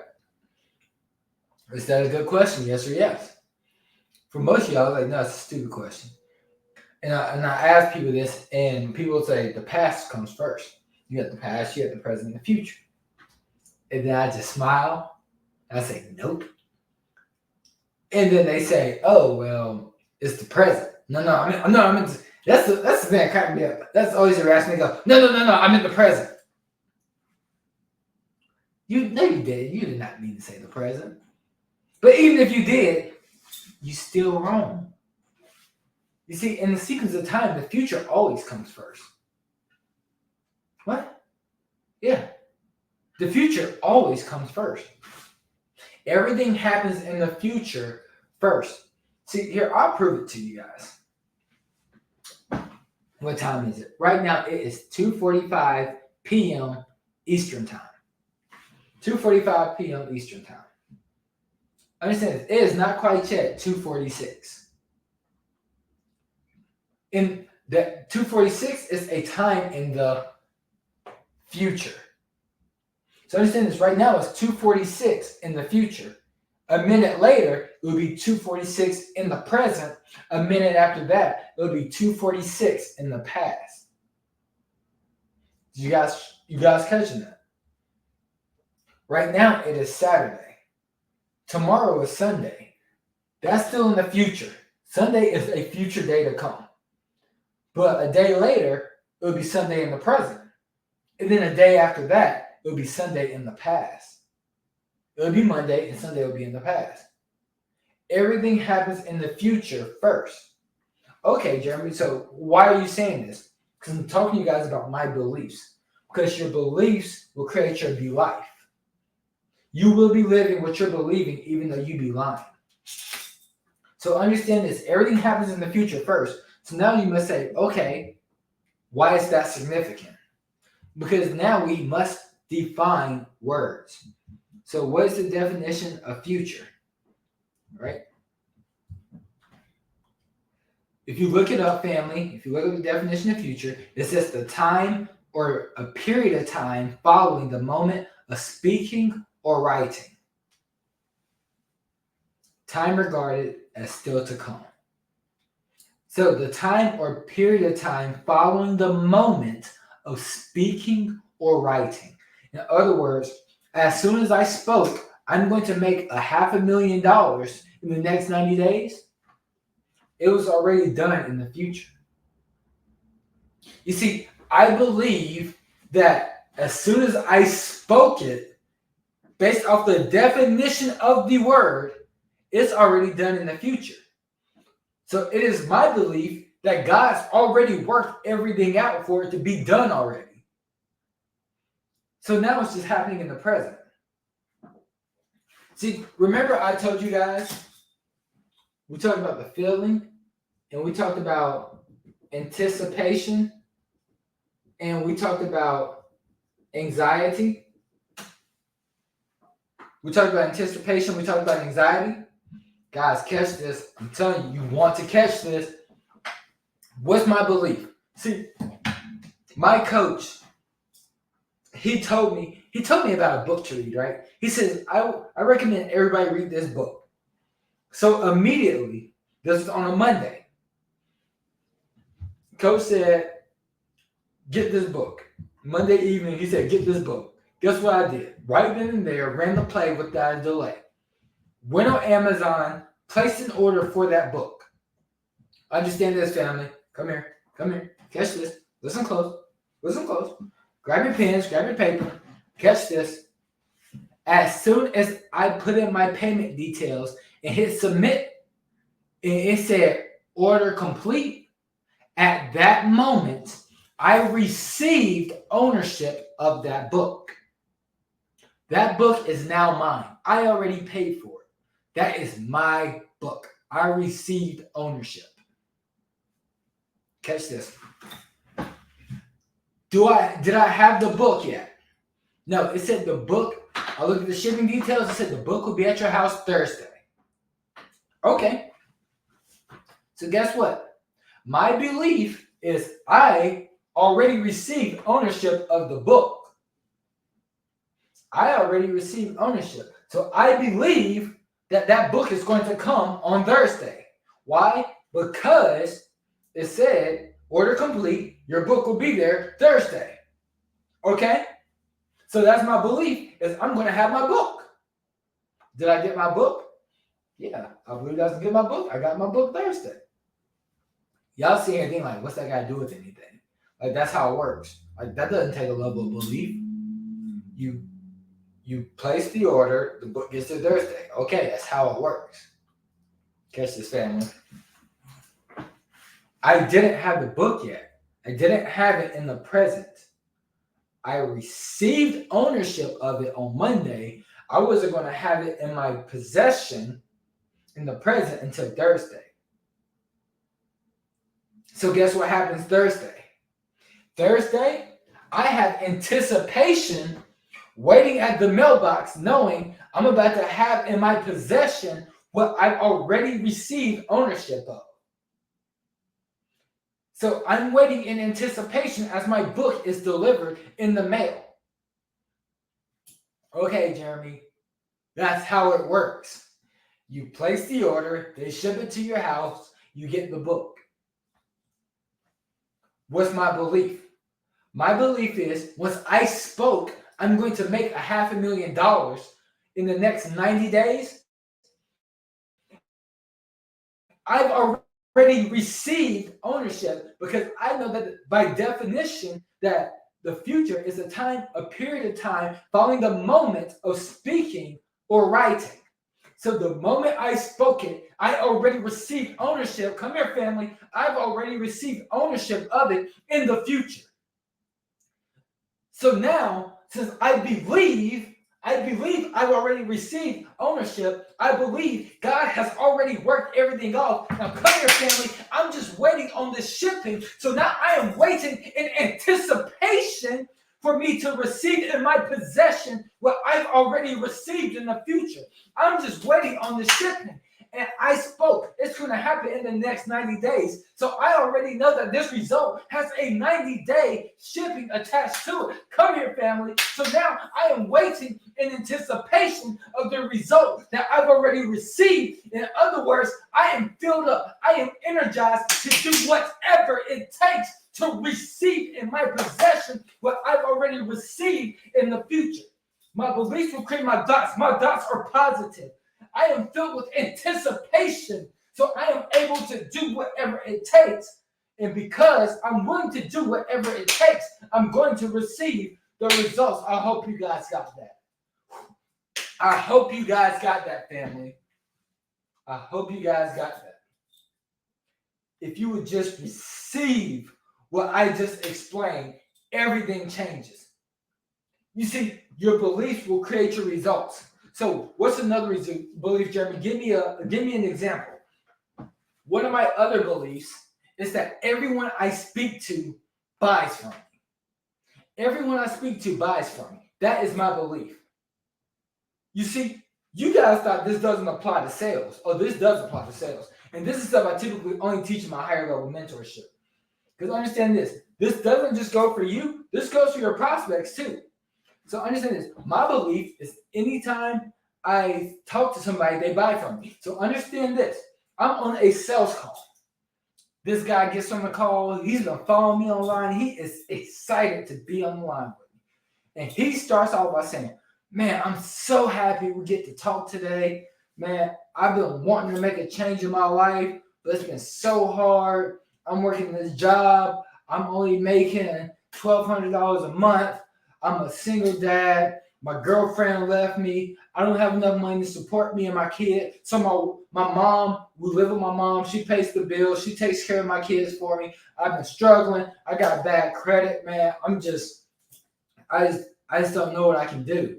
Is that a good question? Yes or yes? For most of y'all, like, no, it's a stupid question. And I ask people this, and people say the past comes first. You got the past, you got the present, and the future. And then I just smile, and I say, nope. And then they say, oh, well, it's the present. No, that's the thing that cracked me up. That's always your ask me, go, no, I'm in the present. You did. You did not mean to say the present. But even if you did, you still wrong. You see, in the sequence of time, the future always comes first. What? Yeah. The future always comes first. Everything happens in the future first. See, here, I'll prove it to you guys. What time is it? Right now, it is 2:45 p.m. Eastern Time. 2:45 p.m. Eastern Time. Understand this. It is not quite yet 2:46. In that 2:46 is a time in the future. So understand this, right now it's 2:46 in the future. A minute later, it would be 2:46 in the present. A minute after that, it would be 2:46 in the past. You guys catching that? Right now it is Saturday. Tomorrow is Sunday. That's still in the future. Sunday is a future day to come. But a day later, it would be Sunday in the present. And then a day after that, it would be Sunday in the past. It would be Monday and Sunday would be in the past. Everything happens in the future first. Okay, Jeremy, so why are you saying this? Because I'm talking to you guys about my beliefs. Because your beliefs will create your be life. You will be living what you're believing, even though you be lying. So understand this. Everything happens in the future first. So now you must say, okay, why is that significant? Because now we must define words. So what is the definition of future? Right? If you look it up, family, if you look at the definition of future, it says the time or a period of time following the moment of speaking or writing. Time regarded as still to come. So the time or period of time following the moment of speaking or writing. In other words, as soon as I spoke, I'm going to make $500,000 in the next 90 days. It was already done in the future. You see, I believe that as soon as I spoke it, based off the definition of the word, it's already done in the future. So it is my belief that God's already worked everything out for it to be done already. So now it's just happening in the present. See, remember I told you guys, we talked about the feeling, and we talked about anticipation, and we talked about anxiety. We talked about anticipation, we talked about anxiety. Guys, catch this. I'm telling you, you want to catch this. What's my belief? See, my coach, he told me about a book to read, right? He says, I recommend everybody read this book. So immediately, this is on a Monday, coach said, get this book. Monday evening, he said, get this book. Guess what I did? Right then and there, ran the play without a delay. Went on Amazon, placed an order for that book. Understand this, family. Come here. Catch this. Listen close. Grab your pens, grab your paper. Catch this. As soon as I put in my payment details and hit submit, and it said order complete, at that moment, I received ownership of that book. That book is now mine. I already paid for it. That is my book. I received ownership. Catch this. Did I have the book yet? No, it said the book. I looked at the shipping details. It said the book will be at your house Thursday. Okay. So guess what? My belief is I already received ownership of the book. I already received ownership. So I believe that book is going to come on Thursday. Why? Because it said, order complete, your book will be there Thursday. Okay? So that's my belief, is I'm going to have my book. Did I get my book? Yeah, I believe I was going to get my book. I got my book Thursday. Y'all see anything like, what's that got to do with anything? Like, that's how it works. Like, that doesn't take a level of belief. You place the order, the book gets there Thursday. Okay, that's how it works. Catch this, family. I didn't have the book yet. I didn't have it in the present. I received ownership of it on Monday. I wasn't going to have it in my possession in the present until Thursday. So guess what happens Thursday? Thursday, I have anticipation waiting at the mailbox, knowing I'm about to have in my possession what I've already received ownership of. So I'm waiting in anticipation as my book is delivered in the mail. Okay, Jeremy, that's how it works. You place the order, they ship it to your house, you get the book. What's my belief? My belief is once I spoke, I'm going to make $500,000 in the next 90 days. I've already received ownership because I know that by definition that the future is a period of time following the moment of speaking or writing. So the moment I spoke it, I already received ownership. Come here, family. I've already received ownership of it in the future. So now, since I believe I've already received ownership. I believe God has already worked everything off. Now come here, family. I'm just waiting on the shipping. So now I am waiting in anticipation for me to receive in my possession what I've already received in the future. I'm just waiting on the shipping. And I spoke, it's going to happen in the next 90 days. So I already know that this result has a 90-day shipping attached to it. Come here, family. So now I am waiting in anticipation of the result that I've already received. In other words, I am filled up. I am energized to do whatever it takes to receive in my possession what I've already received in the future. My beliefs will create my dots. My dots are positive. I am filled with anticipation, so I am able to do whatever it takes. And because I'm willing to do whatever it takes, I'm going to receive the results. I hope you guys got that. I hope you guys got that, family. I hope you guys got that. If you would just receive what I just explained, everything changes. You see, your beliefs will create your results. So what's another belief, Jeremy? Give me an example. One of my other beliefs is that everyone I speak to buys from me. Everyone I speak to buys from me. That is my belief. You see, you guys thought this doesn't apply to sales. Oh, this does apply to sales. And this is stuff I typically only teach in my higher level mentorship. Because understand this doesn't just go for you, this goes for your prospects too. So understand this. My belief is anytime I talk to somebody, they buy from me. So understand this. I'm on a sales call. This guy gets on the call. He's been following me online. He is excited to be on the line with me. And he starts off by saying, man, I'm so happy we get to talk today. Man, I've been wanting to make a change in my life, but it's been so hard. I'm working this job. I'm only making $1,200 a month. I'm a single dad. My girlfriend left me. I don't have enough money to support me and my kid. So my mom, we live with my mom. She pays the bills. She takes care of my kids for me. I've been struggling. I got bad credit, man. I just don't know what I can do.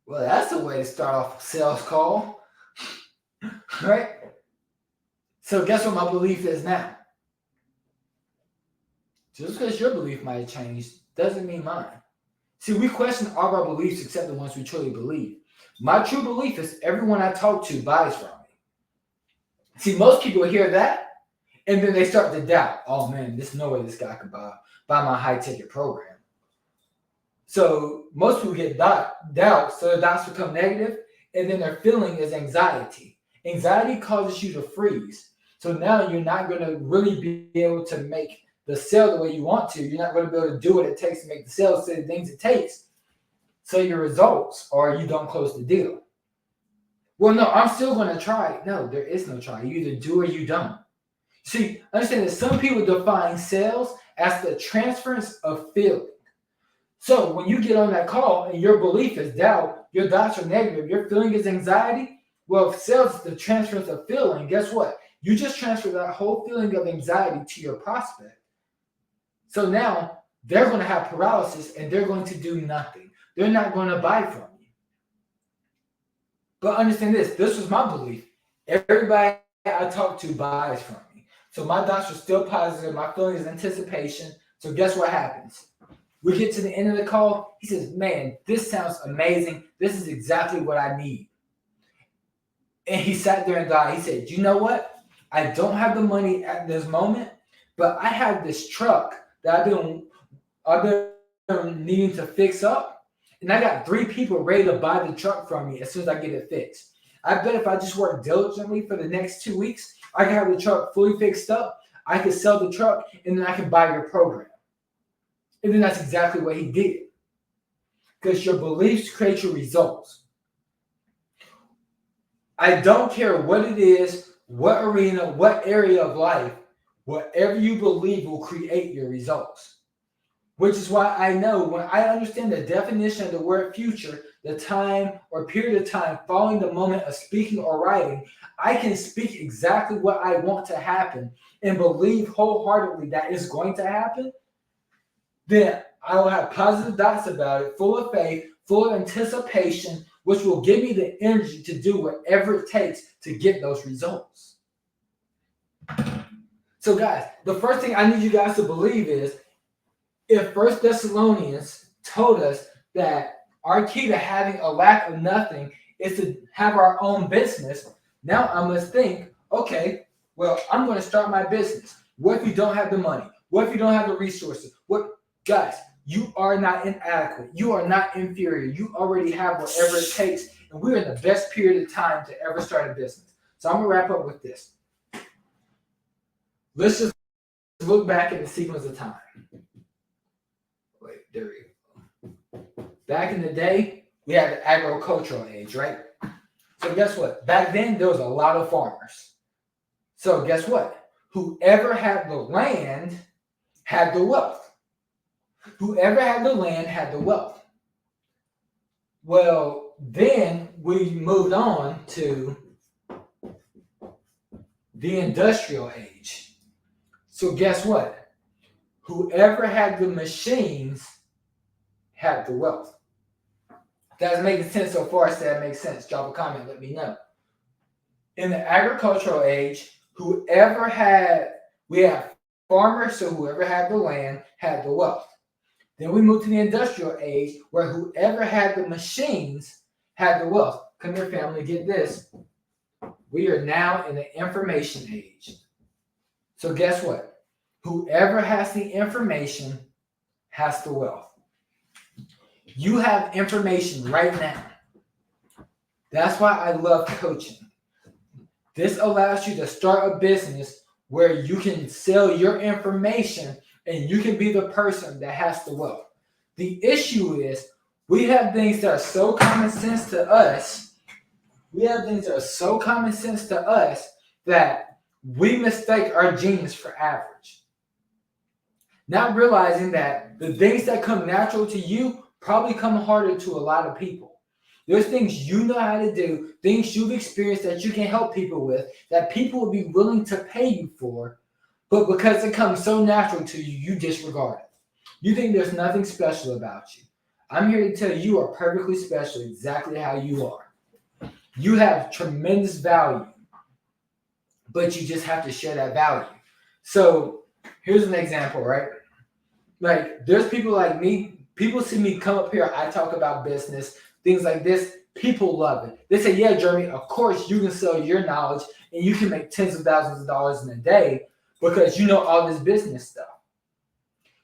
Well, that's a way to start off a sales call, right? So guess what my belief is now? Just because your belief might have changed doesn't mean mine. See, we question all of our beliefs except the ones we truly believe. My true belief is everyone I talk to buys from me. See, most people hear that, and then they start to doubt. Oh man, there's no way this guy could buy my high-ticket program. So most people get doubt, so their doubts become negative, and then their feeling is anxiety. Anxiety causes you to freeze. So now you're not going to really be able to make the sale the way you want to. You're not going to be able to do what it takes to make the sale, say the things it takes. So your results are you don't close the deal. Well, no, I'm still going to try. No, there is no try. You either do or you don't. See, understand that some people define sales as the transference of feeling. So when you get on that call and your belief is doubt, your doubts are negative, your feeling is anxiety, well, if sales is the transference of feeling, guess what? You just transfer that whole feeling of anxiety to your prospect. So now they're going to have paralysis and they're going to do nothing. They're not going to buy from you. But understand this was my belief. Everybody I talk to buys from me. So my doubts are still positive. My feeling is anticipation. So guess what happens? We get to the end of the call. He says, man, this sounds amazing. This is exactly what I need. And he sat there and died. He said, you know what? I don't have the money at this moment, but I have this truck that I've been needing to fix up, and I got 3 people ready to buy the truck from me as soon as I get it fixed. I bet if I just work diligently for the next 2 weeks, I can have the truck fully fixed up. I can sell the truck, and then I can buy your program. And then that's exactly what he did. Because your beliefs create your results. I don't care what it is, what arena, what area of life, whatever you believe will create your results. Which is why I know when I understand the definition of the word future, the time or period of time following the moment of speaking or writing, I can speak exactly what I want to happen and believe wholeheartedly that it's going to happen. Then I will have positive thoughts about it, full of faith, full of anticipation, which will give me the energy to do whatever it takes to get those results. So guys, the first thing I need you guys to believe is, if 1 Thessalonians told us that our key to having a lack of nothing is to have our own business, now I must think, okay, well, I'm going to start my business. What if you don't have the money? What if you don't have the resources? Guys, you are not inadequate. You are not inferior. You already have whatever it takes, and we're in the best period of time to ever start a business. So I'm going to wrap up with this. Let's just look back at the sequence of time. Wait, there we go. Back in the day, we had the agricultural age, right? So guess what? Back then, there was a lot of farmers. So guess what? Whoever had the land had the wealth. Whoever had the land had the wealth. Well, then we moved on to the industrial age. So guess what? Whoever had the machines had the wealth. If that's making sense so far, say that makes sense. Drop a comment, let me know. In the agricultural age, we have farmers, so whoever had the land had the wealth. Then we moved to the industrial age, where whoever had the machines had the wealth. Come here, family, get this. We are now in the information age. So guess what? Whoever has the information has the wealth. You have information right now. That's why I love coaching. This allows you to start a business where you can sell your information and you can be the person that has the wealth. The issue is we have things that are so common sense to us. That we mistake our genius for average. Not realizing that the things that come natural to you probably come harder to a lot of people. There's things you know how to do, things you've experienced that you can help people with, that people will be willing to pay you for. But because it comes so natural to you, you disregard it. You think there's nothing special about you. I'm here to tell you, you are perfectly special exactly how you are. You have tremendous value, but you just have to share that value. So here's an example, right? Like, there's people like me. People see me come up here. I talk about business, things like this. People love it. They say, yeah, Jeremy, of course you can sell your knowledge and you can make tens of thousands of dollars in a day, because you know all this business stuff.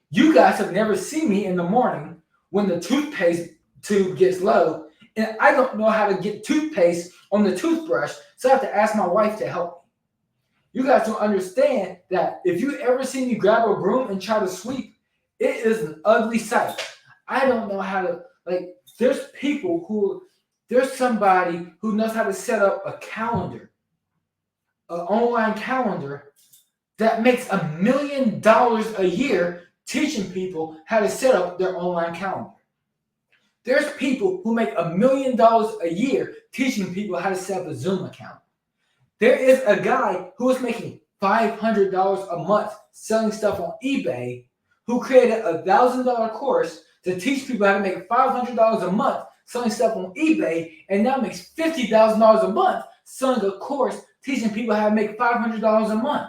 You guys have never seen me in the morning when the toothpaste tube gets low, and I don't know how to get toothpaste on the toothbrush, so I have to ask my wife to help me. You guys don't understand that if you ever see me grab a broom and try to sweep, it is an ugly sight. I don't know how to, there's somebody who knows how to set up a calendar, an online calendar, that makes $1 million a year teaching people how to set up their online calendar. There's people who make $1 million a year teaching people how to set up a Zoom account. There is a guy who is making $500 a month selling stuff on eBay, who created a $1,000 course to teach people how to make $500 a month selling stuff on eBay, and now makes $50,000 a month selling a course teaching people how to make $500 a month.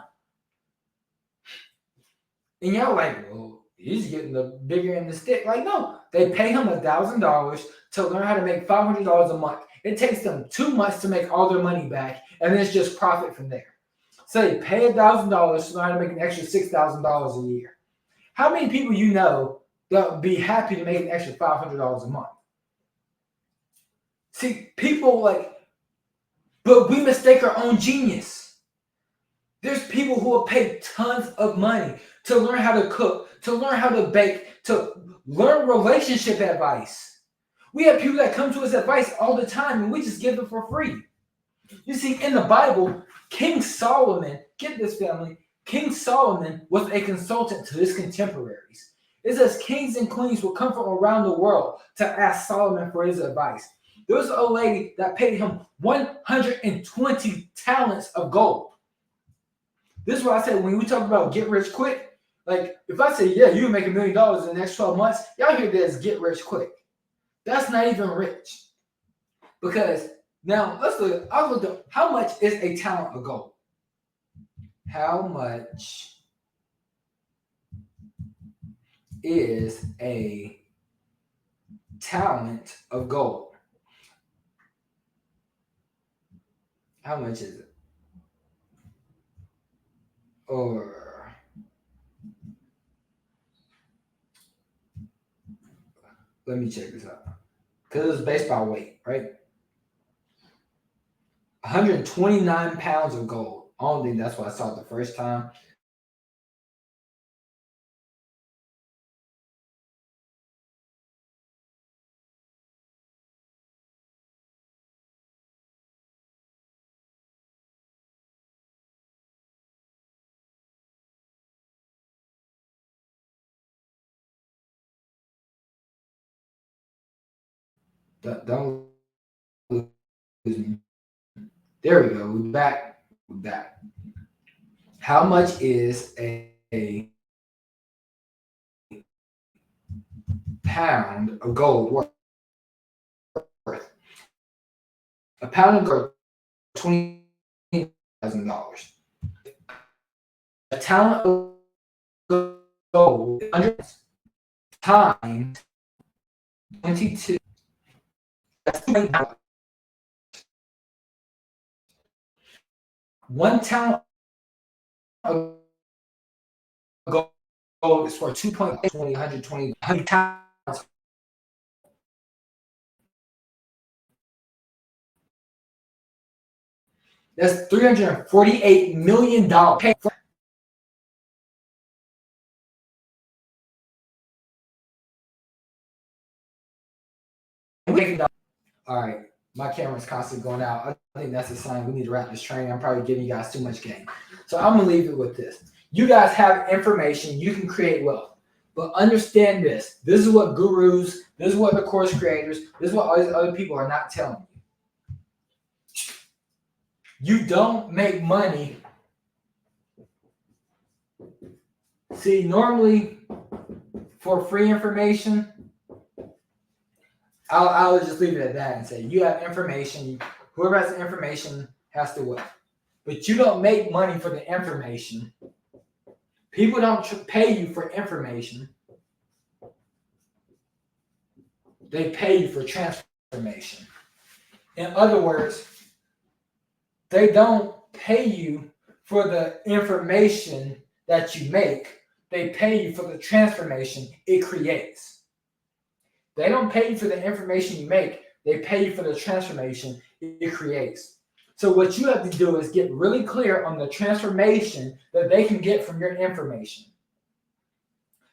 And y'all like, well, he's getting the bigger end of the stick. Like, no, they pay him $1,000 to learn how to make $500 a month. It takes them 2 months to make all their money back, and then it's just profit from there. Say pay $1,000 to learn how to make an extra $6,000 a year. How many people you know that would be happy to make an extra $500 a month? See, people but we mistake our own genius. There's people who will pay tons of money to learn how to cook, to learn how to bake, to learn relationship advice. We have people that come to us advice all the time and we just give it for free. You see, in the Bible, King Solomon, get this family, King Solomon was a consultant to his contemporaries. It says kings and queens will come from around the world to ask Solomon for his advice. There was a lady that paid him 120 talents of gold. This is what I said when we talk about get rich quick. Like, if I say, yeah, you can make $1 million in the next 12 months, y'all hear this get rich quick. That's not even rich. Because now I'll look up how much is a talent of gold? How much is a talent of gold? How much is it? Or let me check this out. Because it's based by weight, right? 129 pounds of gold. I don't think that's what I saw the first time. Don't lose me. There we go. We're back. How much is a pound of gold worth? A pound of gold, $20,000. A talent of gold, 100 times 22. That's $20,000. One talent of gold is for 2.20, 120 pounds. That's $348 million. All right, my camera's constantly going out. I think that's a sign we need to wrap this training. I'm probably giving you guys too much game. So I'm going to leave it with this. You guys have information. You can create wealth. But understand this. This is what gurus, this is what the course creators, this is what all these other people are not telling you. You don't make money. See, normally for free information, I'll just leave it at that and say you have information. Whoever has the information has to win. But you don't make money for the information. People don't pay you for information. They pay you for transformation. In other words, they don't pay you for the information that you make. They pay you for the transformation it creates. They don't pay you for the information you make. They pay you for the transformation it creates. So what you have to do is get really clear on the transformation that they can get from your information.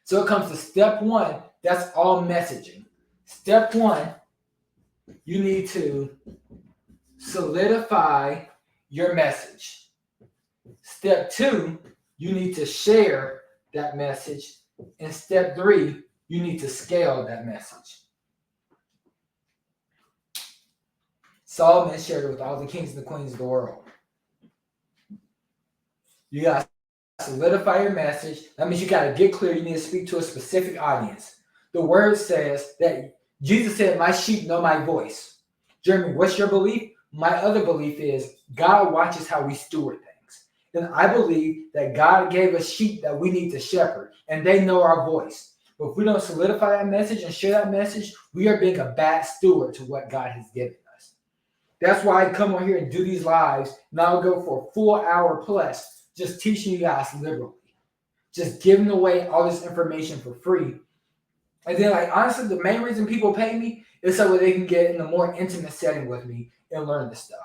So it comes to step one. That's all messaging. Step one, you need to solidify your message. Step two, you need to share that message. And step three, you need to scale that message. Solomon shared it with all the kings and the queens of the world. You got to solidify your message. That means you got to get clear. You need to speak to a specific audience. The word says that Jesus said, my sheep know my voice. Jeremy, what's your belief? My other belief is God watches how we steward things. And I believe that God gave us sheep that we need to shepherd, and they know our voice. But if we don't solidify that message and share that message, we are being a bad steward to what God has given us. That's why I come on here and do these lives. And I'll go for a full hour plus, just teaching you guys liberally, just giving away all this information for free. And then, like, honestly, the main reason people pay me is so that they can get in a more intimate setting with me and learn this stuff.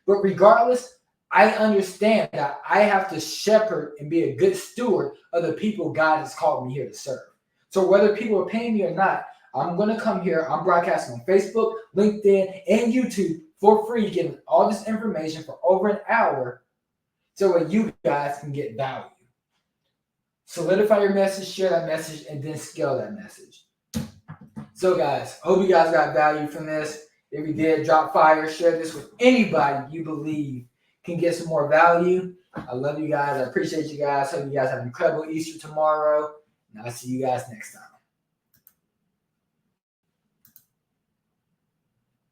But regardless, I understand that I have to shepherd and be a good steward of the people God has called me here to serve. So whether people are paying me or not, I'm going to come here. I'm broadcasting on Facebook, LinkedIn, and YouTube for free, giving all this information for over an hour so that you guys can get value. Solidify your message, share that message, and then scale that message. So guys, hope you guys got value from this. If you did, drop fire, share this with anybody you believe can get some more value. I love you guys. I appreciate you guys. Hope you guys have an incredible Easter tomorrow. And I'll see you guys next time.